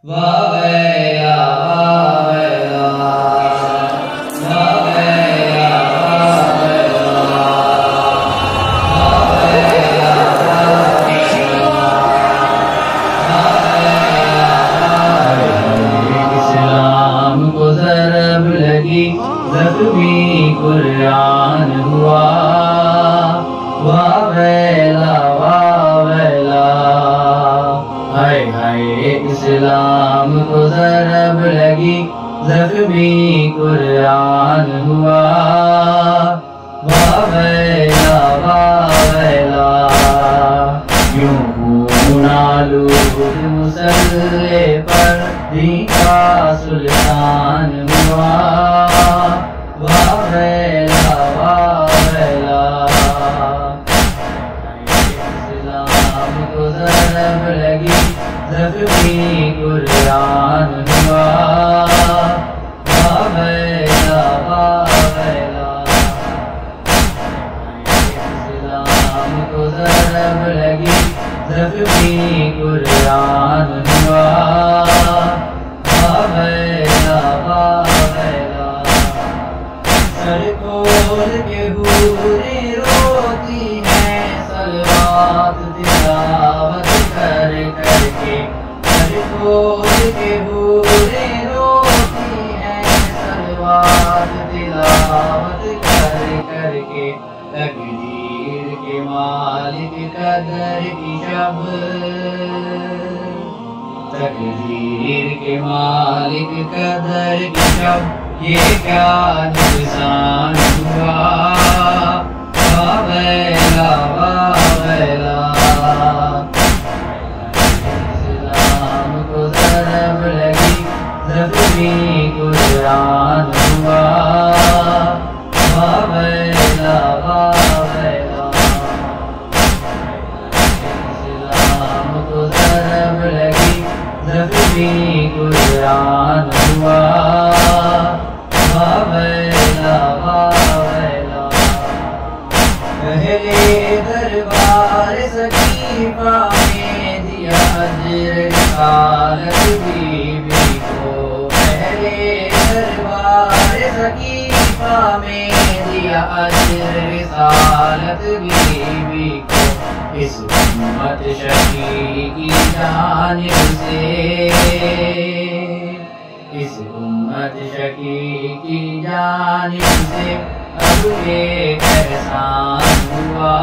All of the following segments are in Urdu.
اسلام کو ضرب لگی زخمی قرآن ہوا، واہ ویلا واہ ویلا، ہائے ہائے اسلام کو ضرب لگی زخمی قرآن ہوا، واہ ویلا واہ ویلا، یوں نالود مسلح پر دین کا سلطان ہوا، واہ ویلا واہ ویلا، اسلام کو ضرب لگی زخمی قرآن ہوا، واہ ویلا واہ ویلا، اسلام کو ضرب لگی زخمی قرآن ہوا، واہ ویلا واہ ویلا، سر کھول کے حوریں روتی ہیں صلوات تلاوت کر کر کے، سر کھول کے حوریں روتی ہیں صلوات تلاوت کر کر کے، تقدیر کے مالک قدر کی شب، تقدیر کے مالک قدر کی شب، یہ کیا نقصان ہوا، واہ ویلا واہ ویلا، اسلام کو ضرب لگی زخمی قرآن ہوا، واہ ویلا واہ ویلا، اسلام کو ضرب لگی زخمی قرآن ہوا، واہ ویلا واہ ویلا، پہلے دربار سقیفہ میں دیا اجر رسالت بی بی کو، پہلے دربار سقیفہ میں دیا اجر رسالت بی بی کو، اس امت شقی کی جانب سے، اس امت شقی کی جانب سے اب ایک احسان ہوا،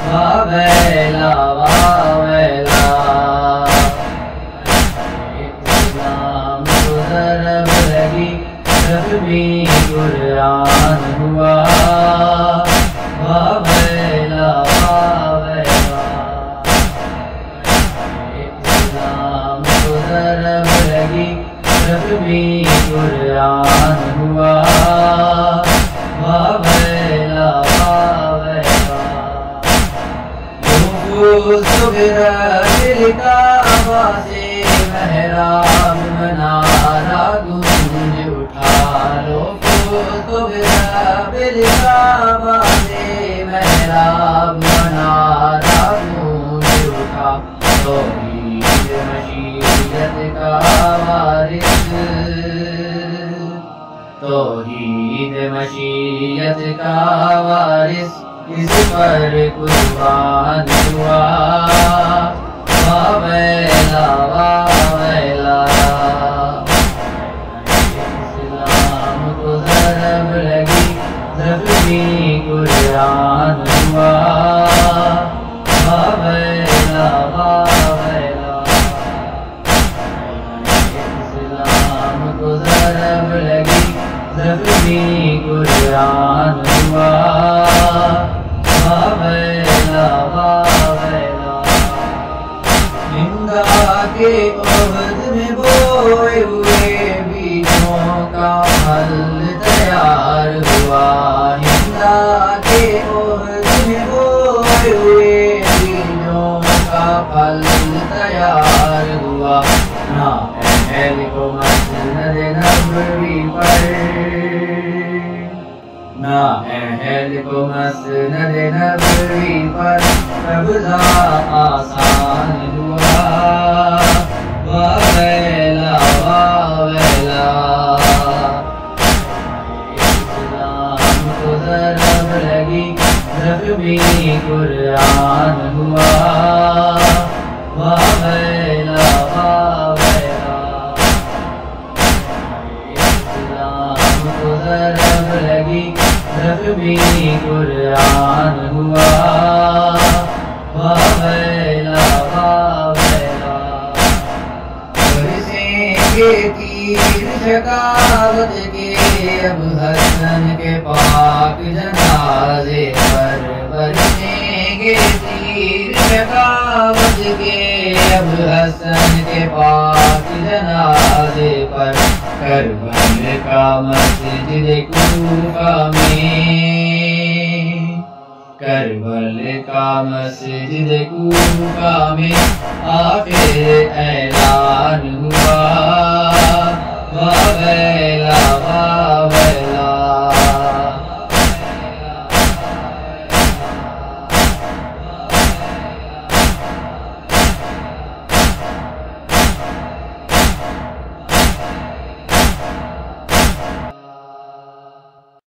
واہ ویلا واہ ویلا، اسلام کو ضرب لگی زخمی قرآن ہوا، واہ ویلا واہ ویلا، اسلام کو ضرب لگی زخمی قرآن ہوا، واہ ویلا واہ ویلا، دل کعبہ سے محراب منارہ گونج اٹھا لو، دل کعبہ سے محراب منارہ گونج اٹھا، توحید مشیت کا وارث، توحید مشیت کا وارث اس پر قربان ہوا، واہ ویلا واہ ویلا، اسلام کو ضرب لگی زخمی قرآن ہوا، واہ ویلا واہ ویلا، اسلام کو ضرب لگی زخمی قرآن ہوا، واہ ویلا واہ ویلا، نندا کے عہد میں بوئے ہوئے بیجوں کا پھل تیار ہوا، نندا کے عہد میں بوئے ہوئے بیجوں کا پھل تیار ہوا، نہ اہل کو مسند نبوی پر، نہ اہل کو مسند نبوی پر قبضہ آسان ہوا، ویلا ویلا اسلام کو ضرب لگی زخمی قرآن ہوا ویلا ویلا اسلام کو ضرب لگی زخمی قرآن ہوا ویلا ویلا برسیں گے تیر شکاوت کے اب حسن کے پاک جنازے پر برسیں گے تیر شکاوت کے اب حسن کے پاک جنازے پر کربل کا مسجد کوفہ میں کربل کا مسجد کوفہ میں آخر